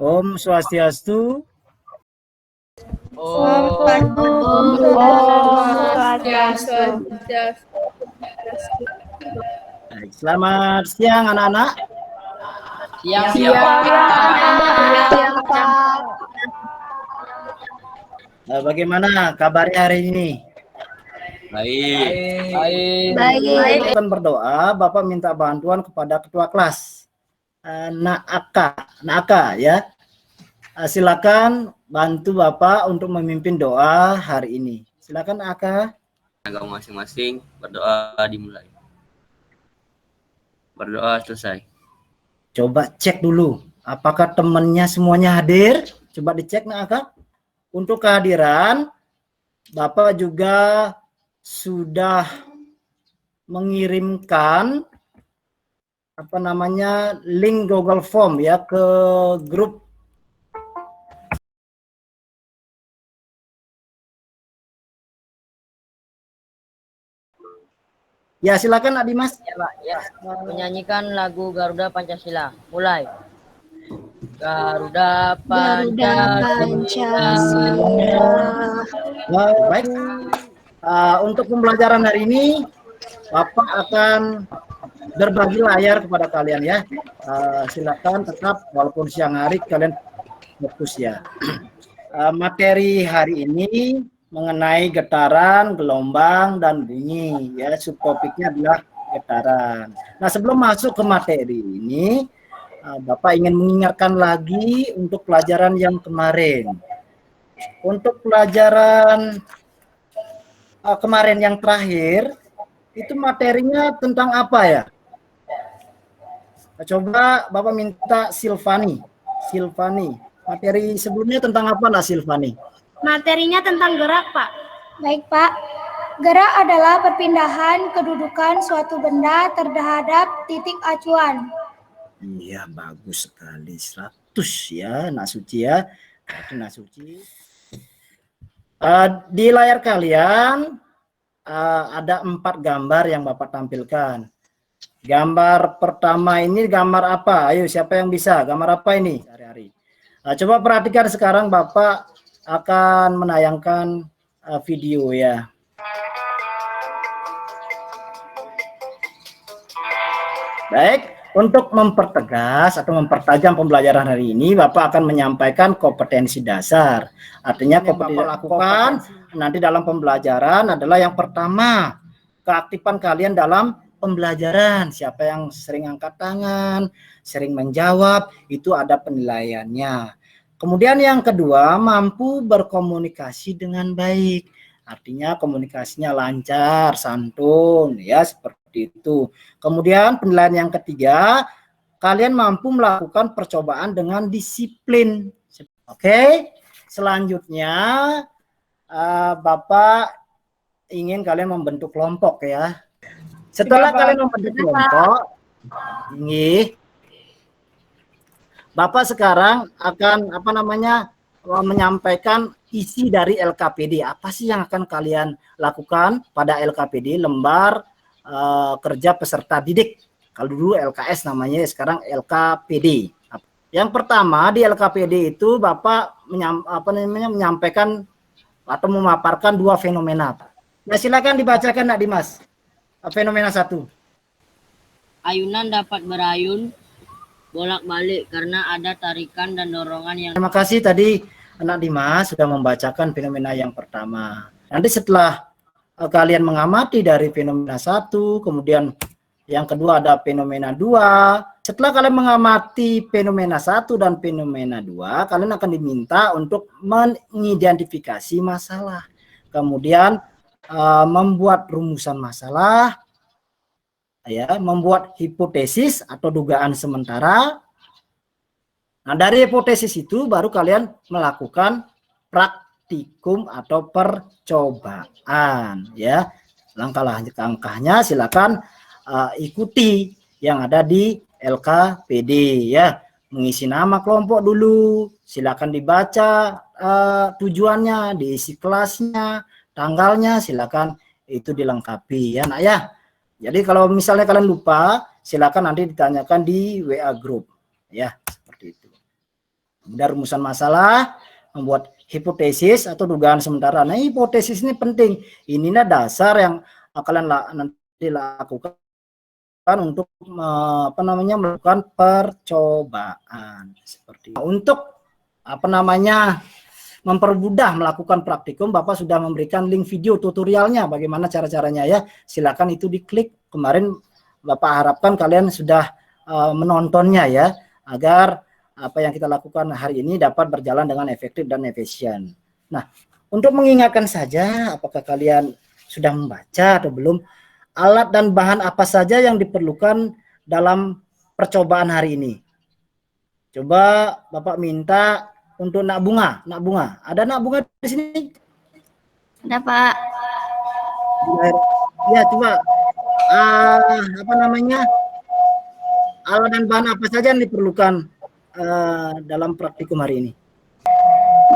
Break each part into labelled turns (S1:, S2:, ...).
S1: Om Swastiastu.
S2: Om Swastiastu.
S1: Baik, selamat siang anak-anak. Bagaimana kabarnya hari ini?
S2: Baik.
S1: Akan berdoa, Bapak minta bantuan kepada ketua kelas. Naaka ya. Silakan bantu Bapak untuk memimpin doa hari ini. Silakan Aka.
S3: Agama masing-masing, berdoa dimulai. Berdoa selesai.
S1: Coba cek dulu, apakah temannya semuanya hadir? Coba dicek Aka. Untuk kehadiran, Bapak juga sudah mengirimkan link Google Form ya ke grup. Ya, silakan Adi Mas.
S4: Ya, Pak. Ya. Menyanyikan lagu Garuda Pancasila. Mulai. Garuda Pancasila.
S1: Baik. Untuk pembelajaran hari ini, Bapak akan berbagi layar kepada kalian ya. Silakan tetap walaupun siang hari kalian fokus ya. Materi hari ini mengenai getaran, gelombang, dan bunyi ya. Subtopiknya adalah getaran. Nah, sebelum masuk ke materi ini, Bapak ingin mengingatkan lagi untuk pelajaran yang kemarin. Untuk pelajaran kemarin yang terakhir, itu materinya tentang apa ya? Coba Bapak minta Silvani. Materi sebelumnya tentang apa lah Silvani?
S2: Materinya tentang gerak, Pak. Baik, Pak. Gerak adalah perpindahan kedudukan suatu benda terhadap titik acuan.
S1: Iya, bagus sekali. 100 ya, Nak Suci ya. Itu Nak Suci. Di layar kalian ada 4 gambar yang Bapak tampilkan. Gambar pertama ini gambar apa? Ayo, siapa yang bisa? Gambar apa ini? Hari-hari. Coba perhatikan sekarang Bapak akan menayangkan video ya. Baik, untuk mempertegas atau mempertajam pembelajaran hari ini, Bapak akan menyampaikan kompetensi dasar. Artinya kompetensi yang lakukan nanti dalam pembelajaran adalah yang pertama, keaktifan kalian dalam pembelajaran. Siapa yang sering angkat tangan, sering menjawab, itu ada penilaiannya. Kemudian yang kedua, mampu berkomunikasi dengan baik. Artinya komunikasinya lancar, santun, ya seperti itu. Kemudian penilaian yang ketiga, kalian mampu melakukan percobaan dengan disiplin. Oke, selanjutnya Bapak ingin kalian membentuk kelompok ya. Setelah kalian membentuk kelompok, ini Bapak sekarang akan menyampaikan isi dari LKPD. Apa sih yang akan kalian lakukan pada LKPD, lembar kerja peserta didik. Kalau dulu LKS namanya, sekarang LKPD. Yang pertama di LKPD itu Bapak menyampaikan atau memaparkan 2 fenomena. Nah, silakan dibacakan Nak Dimas. Fenomena 1.
S4: Ayunan dapat berayun bolak-balik karena ada tarikan dan dorongan yang...
S1: Terima kasih tadi Anak Dimas sudah membacakan fenomena yang pertama. Nanti setelah kalian mengamati dari fenomena 1, kemudian yang kedua ada fenomena 2. Setelah kalian mengamati fenomena 1 dan fenomena 2, kalian akan diminta untuk mengidentifikasi masalah. Kemudian membuat rumusan masalah, ya, membuat hipotesis atau dugaan sementara. Nah, dari hipotesis itu baru kalian melakukan praktikum atau percobaan ya. Langkah-langkahnya silakan ikuti yang ada di LKPD ya. Mengisi nama kelompok dulu, silakan dibaca tujuannya, diisi kelasnya, tanggalnya, silakan itu dilengkapi ya Nak ya. Jadi kalau misalnya kalian lupa, silakan nanti ditanyakan di WA group ya, seperti itu. Kemudian rumusan masalah, membuat hipotesis atau dugaan sementara. Nah, hipotesis ini penting. Inilah dasar yang kalian nanti lakukan untuk melakukan percobaan seperti itu. Untuk mempermudah melakukan praktikum, Bapak sudah memberikan link video tutorialnya bagaimana cara-caranya ya. Silakan itu diklik. Kemarin Bapak harapkan kalian sudah menontonnya ya, agar apa yang kita lakukan hari ini dapat berjalan dengan efektif dan efisien. Nah, untuk mengingatkan saja, apakah kalian sudah membaca atau belum, alat dan bahan apa saja yang diperlukan dalam percobaan hari ini? Coba Bapak minta untuk nak bunga. Ada nak bunga di sini?
S2: Ada, Pak.
S1: Ya, coba alat dan bahan apa saja yang diperlukan dalam praktikum hari ini?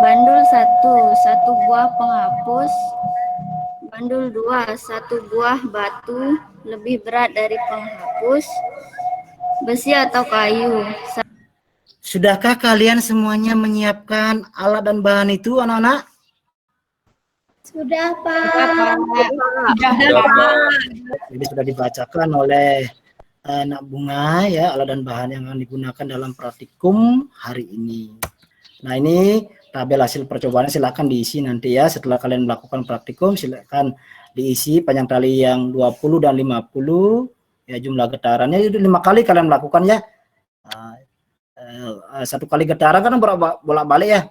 S2: Bandul 1 buah penghapus. Bandul 2, 1 buah batu lebih berat dari penghapus. Besi atau kayu.
S1: Sudahkah kalian semuanya menyiapkan alat dan bahan itu, anak-anak?
S2: Sudah, Pak.
S1: Jadi sudah dibacakan oleh Nak Bunga ya, alat dan bahan yang akan digunakan dalam praktikum hari ini. Nah, ini tabel hasil percobaan, silakan diisi nanti ya. Setelah kalian melakukan praktikum, silakan diisi panjang tali yang 20 dan 50 ya, jumlah getarannya itu 5 kali kalian melakukan ya. Satu kali getaran kan bolak-balik ya.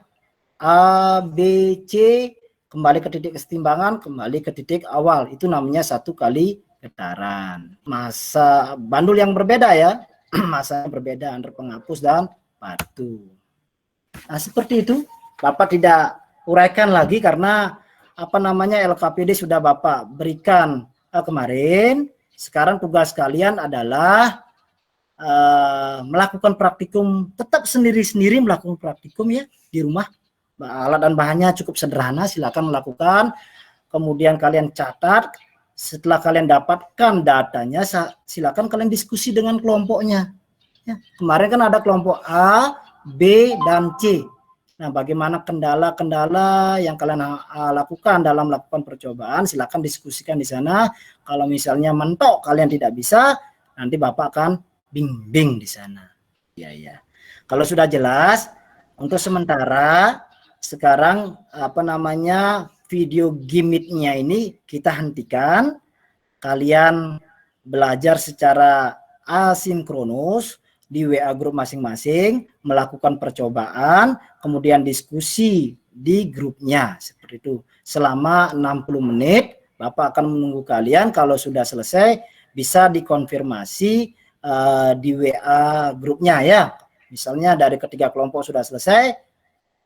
S1: A, B, C, kembali ke titik kesetimbangan, kembali ke titik awal. Itu namanya 1 kali getaran. Masa bandul yang berbeda ya. Masa berbeda antara penghapus dan batu. Nah, seperti itu. Bapak tidak uraikan lagi karena LKPD sudah Bapak berikan kemarin. Sekarang tugas kalian adalah melakukan praktikum, tetap sendiri-sendiri melakukan praktikum ya di rumah. Alat dan bahannya cukup sederhana, silakan melakukan. Kemudian kalian catat. Setelah kalian dapatkan datanya, silakan kalian diskusi dengan kelompoknya. Ya, kemarin kan ada kelompok A, B, dan C. Nah, bagaimana kendala-kendala yang kalian lakukan dalam melakukan percobaan, silakan diskusikan di sana. Kalau misalnya mentok kalian tidak bisa, nanti Bapak akan bimbing di sana. Ya. Kalau sudah jelas, untuk sementara sekarang video gimmicknya ini kita hentikan. Kalian belajar secara asinkronus di WA grup masing-masing, melakukan percobaan, kemudian diskusi di grupnya seperti itu. Selama 60 menit, Bapak akan menunggu kalian. Kalau sudah selesai, bisa dikonfirmasi di WA grupnya ya. Misalnya dari ketiga kelompok sudah selesai,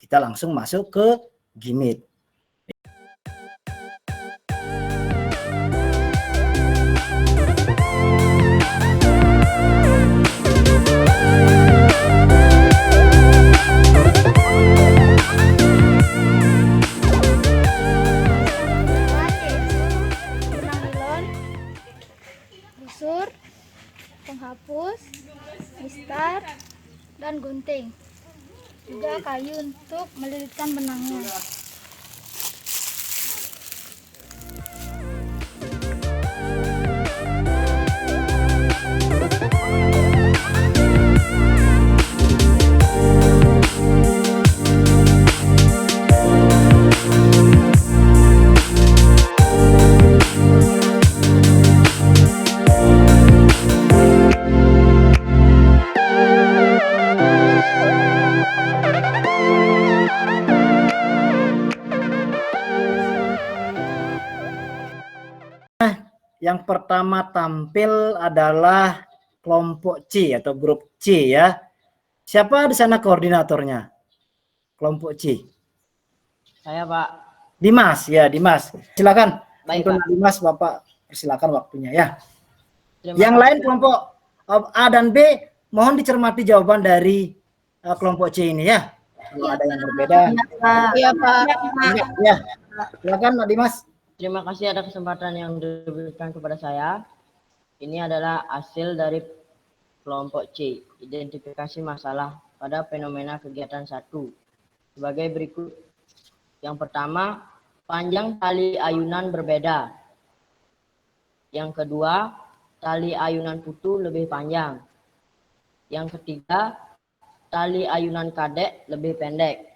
S1: kita langsung masuk ke gimmick.
S2: Penghapus, mistar, dan gunting. Juga kayu untuk melilitkan benangnya.
S1: Yang pertama tampil adalah kelompok C atau grup C ya. Siapa di sana koordinatornya? Kelompok C.
S4: Saya, Pak.
S1: Dimas ya, Dimas. Silakan.
S4: Baik,
S1: untuk
S4: Pak.
S1: Dimas, Bapak persilakan waktunya ya.
S4: Terima
S1: Yang
S4: kasih.
S1: lain kelompok A dan B, mohon dicermati jawaban dari kelompok C ini ya. Kalau ada yang berbeda.
S2: Iya, Pak.
S1: Ya. Silakan Pak Dimas.
S4: Terima kasih atas kesempatan yang diberikan kepada saya. Ini adalah hasil dari kelompok C, identifikasi masalah pada fenomena kegiatan 1 sebagai berikut. Yang pertama, panjang tali ayunan berbeda. Yang kedua, tali ayunan putu lebih panjang. Yang ketiga, tali ayunan kadek lebih pendek.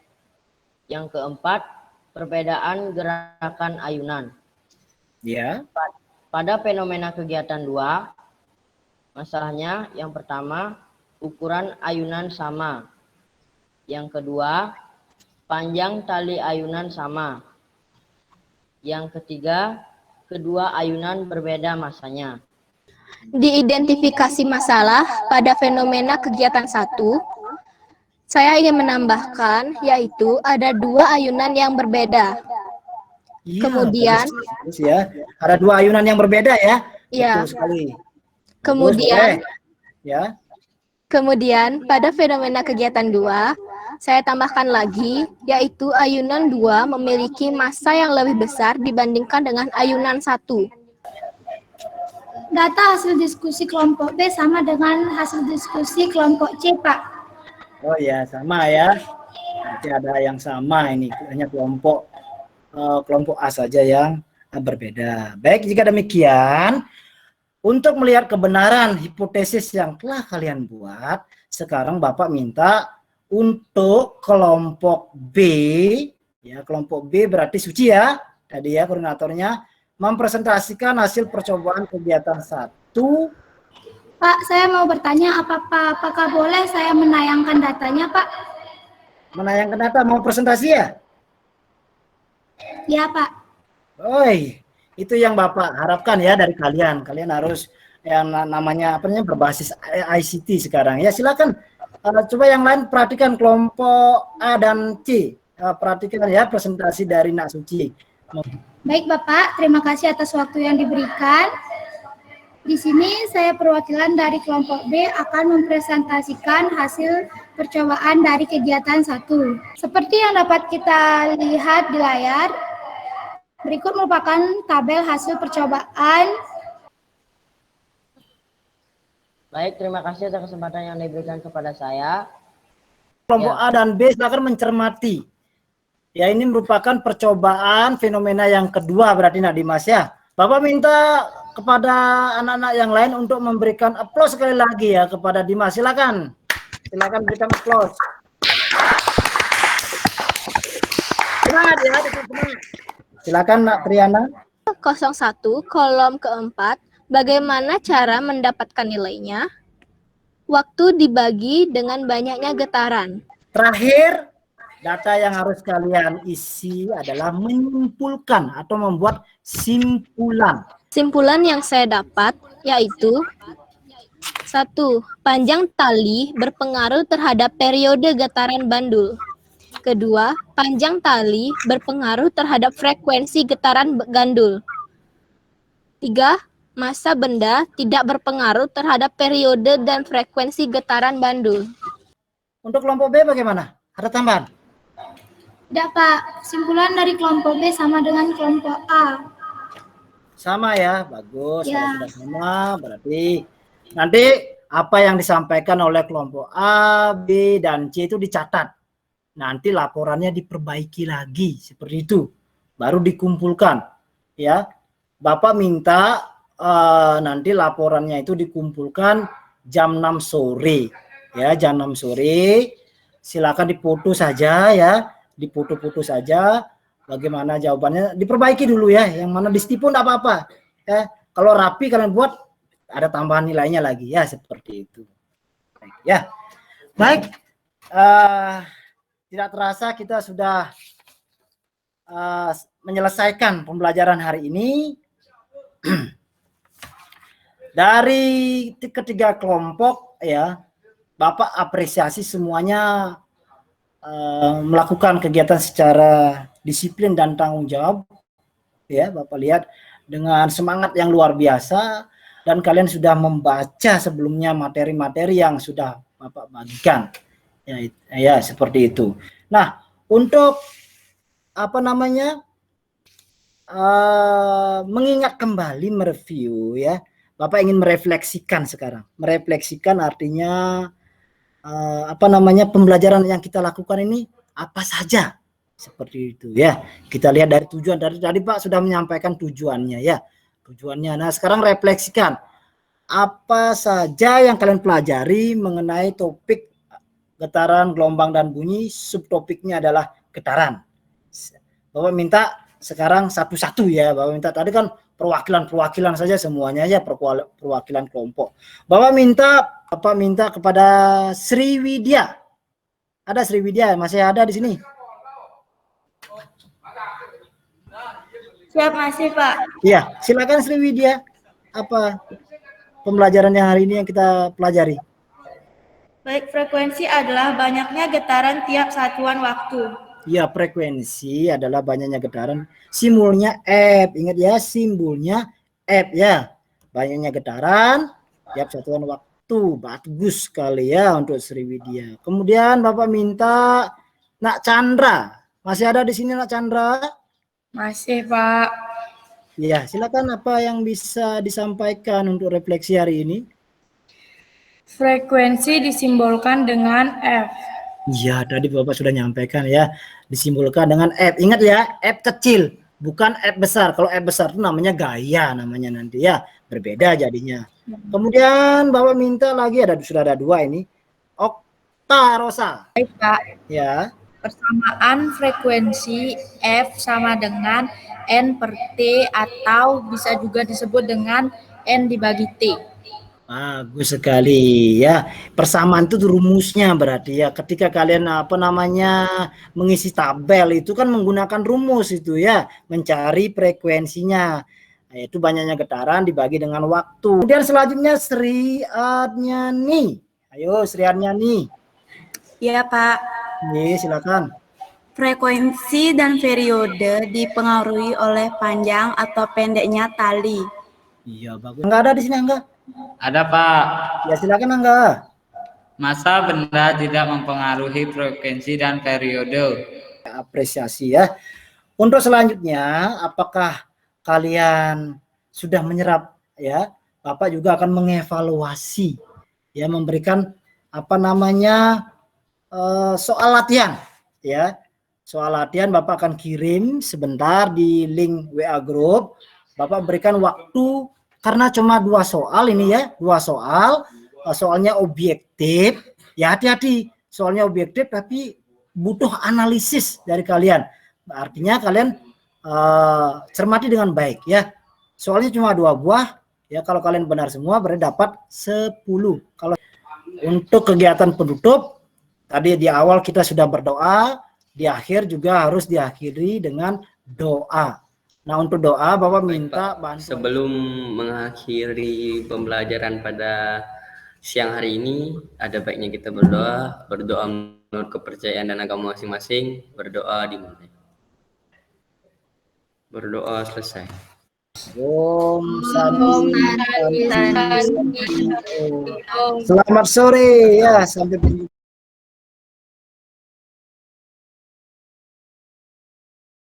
S4: Yang keempat, perbedaan gerakan ayunan.
S1: Ya.
S4: Pada fenomena kegiatan 2, masalahnya yang pertama, ukuran ayunan sama. Yang kedua, panjang tali ayunan sama. Yang ketiga, kedua ayunan berbeda masanya.
S5: Diidentifikasi masalah pada fenomena kegiatan 1, saya ingin menambahkan yaitu ada 2 ayunan yang berbeda.
S1: Iya,
S5: Kemudian,
S1: bagus ya. Ada 2 ayunan yang berbeda ya.
S5: ya,
S1: Betul sekali. Bagus,
S5: kemudian,
S1: boleh. Ya.
S5: kemudian pada fenomena kegiatan 2, saya tambahkan lagi yaitu ayunan 2 memiliki massa yang lebih besar dibandingkan dengan ayunan 1.
S2: Data hasil diskusi kelompok B sama dengan hasil diskusi kelompok C, Pak.
S1: Oh ya, sama ya. Nanti ada yang sama ini, hanya kelompok A saja yang berbeda. Baik, jika demikian, untuk melihat kebenaran hipotesis yang telah kalian buat, sekarang Bapak minta untuk kelompok B, ya kelompok B berarti Suci ya, tadi ya koordinatornya, mempresentasikan hasil percobaan kegiatan 1.
S2: Pak, saya mau bertanya apakah boleh saya menayangkan datanya, Pak?
S1: Menayangkan data, mau presentasi ya?
S2: Ya, Pak.
S1: Oi, itu yang Bapak harapkan ya dari kalian. Kalian harus yang namanya berbasis ICT sekarang. Ya silakan. Coba yang lain perhatikan kelompok A dan C. Perhatikan ya presentasi dari Nak Suci.
S2: Baik, Bapak. Terima kasih atas waktu yang diberikan. Di sini saya perwakilan dari kelompok B akan mempresentasikan hasil percobaan dari kegiatan 1. Seperti yang dapat kita lihat di layar, berikut merupakan tabel hasil percobaan.
S4: Baik, terima kasih atas kesempatan yang diberikan kepada saya.
S1: Kelompok A dan B silakan mencermati. Ya, ini merupakan percobaan fenomena yang kedua berarti Nak Dimas ya. Bapak minta kepada anak-anak yang lain untuk memberikan aplaus sekali lagi ya kepada Dimas. Silakan. Silakan berikan aplaus. Semangat ya, semangat. Silakan Nak Triana.
S5: 01, kolom keempat, bagaimana cara mendapatkan nilainya? Waktu dibagi dengan banyaknya getaran.
S1: Terakhir, data yang harus kalian isi adalah menyimpulkan atau membuat simpulan.
S5: Simpulan yang saya dapat yaitu 1. Panjang tali berpengaruh terhadap periode getaran bandul. Kedua, panjang tali berpengaruh terhadap frekuensi getaran gandul. 3. Massa benda tidak berpengaruh terhadap periode dan frekuensi getaran bandul.
S1: Untuk kelompok B bagaimana? Ada tambahan?
S2: Tidak, Pak. Kesimpulan dari kelompok B sama dengan kelompok A.
S1: Sama ya, bagus.
S2: Ya.
S1: Kalau sudah sama, berarti nanti apa yang disampaikan oleh kelompok A, B, dan C itu dicatat. Nanti laporannya diperbaiki lagi, seperti itu. Baru dikumpulkan. Ya, Bapak minta nanti laporannya itu dikumpulkan jam 6 sore. Ya, jam 6 sore. Silakan dipoto saja ya, dipoto-foto saja. Bagaimana jawabannya diperbaiki dulu ya, yang mana distipun tidak apa-apa ya. Kalau rapi kalian buat ada tambahan nilainya lagi ya, seperti itu ya. Baik, tidak terasa kita sudah menyelesaikan pembelajaran hari ini. Dari ketiga kelompok ya, Bapak apresiasi semuanya melakukan kegiatan secara disiplin dan tanggung jawab ya. Bapak lihat dengan semangat yang luar biasa, dan kalian sudah membaca sebelumnya materi-materi yang sudah Bapak bagikan ya, seperti itu. Nah, untuk mengingat kembali, mereview ya, Bapak ingin merefleksikan sekarang. Merefleksikan artinya apa namanya pembelajaran yang kita lakukan ini apa saja, seperti itu ya. Kita lihat dari tujuan, dari tadi Pak sudah menyampaikan tujuannya ya, tujuannya. Nah sekarang refleksikan apa saja yang kalian pelajari mengenai topik getaran, gelombang dan bunyi. Subtopiknya adalah getaran. Bapak minta sekarang satu-satu ya. Bapak minta tadi kan perwakilan saja semuanya ya, perwakilan kelompok. Bapak minta kepada Sriwidya. Ada Sriwidya, masih ada di sini?
S6: Siap, masih Pak.
S1: Iya, silakan Sriwidya. Apa pembelajaran yang hari ini yang kita pelajari?
S6: Baik, frekuensi adalah banyaknya getaran tiap satuan waktu.
S1: Ya, frekuensi adalah banyaknya getaran. Simbolnya F. Ingat ya, simbolnya F ya. Banyaknya getaran tiap satuan waktu. Bagus sekali ya untuk Sriwidya. Kemudian Bapak minta Nak Chandra. Masih ada di sini Nak Chandra?
S6: Masih Pak.
S1: Ya, silakan apa yang bisa disampaikan untuk refleksi hari ini?
S6: Frekuensi disimbolkan dengan F.
S1: Iya, tadi Bapak sudah nyampaikan ya, disimbolkan dengan F. Ingat ya, F kecil, bukan F besar. Kalau F besar itu namanya gaya, namanya nanti ya, berbeda jadinya. Kemudian Bapak minta lagi, sudah ada 2 ini, Okta Rosa.
S6: Baik Pak.
S1: Ya.
S6: Persamaan frekuensi F sama dengan N per T atau bisa juga disebut dengan N dibagi T.
S1: Bagus sekali ya. Persamaan itu rumusnya berarti ya. Ketika kalian mengisi tabel itu kan menggunakan rumus itu ya, mencari frekuensinya. Itu banyaknya getaran dibagi dengan waktu. Kemudian selanjutnya Sri Adnyani. Ayo Sri Adnyani.
S6: Iya Pak.
S1: Nih, silakan.
S6: Frekuensi dan periode dipengaruhi oleh panjang atau pendeknya tali.
S1: Iya, bagus. Enggak ada di sini, enggak?
S7: Ada Pak.
S1: Ya, silakan enggak.
S7: Masa benda tidak mempengaruhi frekuensi dan periode.
S1: Apresiasi ya. Untuk selanjutnya, apakah kalian sudah menyerap ya? Bapak juga akan mengevaluasi ya, memberikan soal latihan ya. Soal latihan Bapak akan kirim sebentar di link WA group. Bapak berikan waktu karena cuma 2 soal ini ya, 2 soal. Soalnya objektif. Ya hati-hati, soalnya objektif tapi butuh analisis dari kalian. Artinya kalian cermati dengan baik ya. Soalnya cuma 2 buah ya, kalau kalian benar semua berarti dapat 10. Kalau untuk kegiatan penutup tadi di awal kita sudah berdoa, di akhir juga harus diakhiri dengan doa. Nah, untuk doa Bapak minta bantuan.
S3: Sebelum mengakhiri pembelajaran pada siang hari ini, ada baiknya kita berdoa menurut kepercayaan dan agama masing-masing, berdoa dimulai. Berdoa selesai. Om
S1: Selamat sore ya, sampai berjumpa.